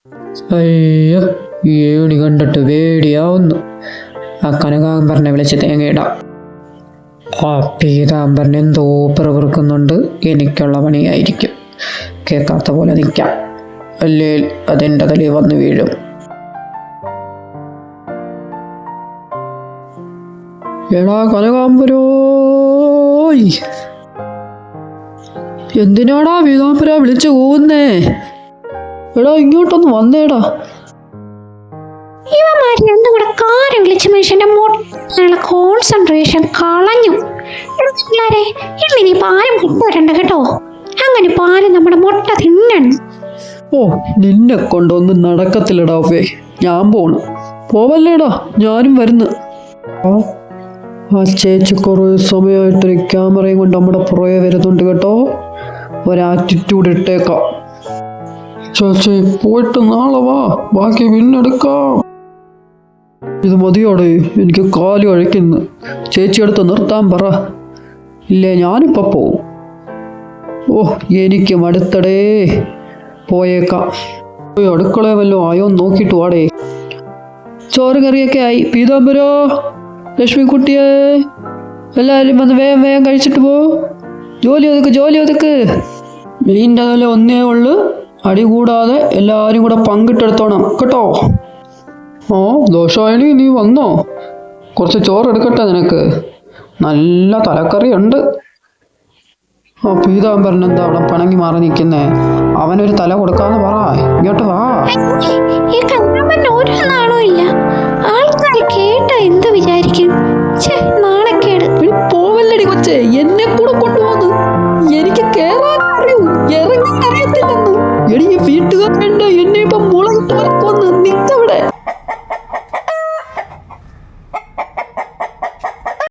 അയ്യോ, ഏണി കണ്ടിട്ട് പേടിയാവുന്നു. ആ കനകാംബരനെ വിളിച്ച് തേങ്ങയിടാം. ആ പീതാംബരൻ എന്തോ പിറുപിറുക്കുന്നുണ്ട്. എനിക്കുള്ള പണിയായിരിക്കും. കേൾക്കാത്ത പോലെ നിൽക്കാം, അല്ലേ അതെൻ്റെ തലയിൽ വന്ന് വീഴും. എടാ കനകാംബരോ, എന്തിനാടാ പീതാംബര വിളിച്ചു പോകുന്നേ? എടാ ഇങ്ങോട്ടൊന്ന് വന്നേടാ. ഇവന്മാര് രണ്ടും കൂടെ കാറ് വിളിച്ച് മനുഷ്യന്റെ മൊട്ടയുള്ള കോൺസെൻട്രേഷൻ കളഞ്ഞു. പിള്ളേരെ ഇന്നിനി പാലും കൊണ്ടുവരണ്ട കേട്ടോ. അങ്ങനെ പാല് നമ്മുടെ മുട്ട തിന്നണം. ഓ, നിന്നെ കൊണ്ടൊന്നും നടക്കത്തില്ലടാ. ഞാൻ പോണു. പോവല്ലേടാ, ഞാനും വരുന്നു. ആ ചേച്ചി കുറേ സമയമായിട്ടൊരു ക്യാമറയും കൊണ്ട് നമ്മുടെ പുറകെ വരുന്നുണ്ട് കേട്ടോ. ഒരാറ്റിറ്റ്യൂഡ് ഇട്ടേക്കാം. ചേച്ചി പോയിട്ട് നാളെ വാ, ബാക്കി പിന്നെടുക്കാം. ഇത് മതിയോടെ, എനിക്ക് കാല് കഴിക്കുന്നു. ചേച്ചി അടുത്ത് നിർത്താൻ പറ, ഇല്ലേ ഞാനിപ്പോൾ പോവും. ഓ, എനിക്ക് മടുത്തടേ. പോയേക്കാം. അടുക്കള വല്ലതും ആയോ നോക്കിയിട്ട് വാടേ. ചോറ് കറിയൊക്കെ ആയി. പീതാംബരോ, ലക്ഷ്മിക്കുട്ടിയെ, എല്ലാവരും വന്ന് വേഗം വേഗം കഴിച്ചിട്ട് പോ. ജോലി ഒതുക്ക്. മീൻ്റെ വില ഒന്നേ ഉള്ളു. അടി കൂടാതെ എല്ലാവരും കൂടെ പങ്കിട്ടെടുത്തോണം കേട്ടോ. ഓ ദോഷായണി, നീ വന്നോ? കുറച്ച് ചോറ് എടുക്കട്ടെ നിനക്ക്. നല്ല തലക്കറി ഉണ്ട്. ആ പീതാംബരൻ എന്താ അവിടെ പിണങ്ങി മാറി നിൽക്കുന്നേ? അവനൊരു തല കൊടുക്കാന്ന് പറ. ഇങ്ങോട്ട് വാ.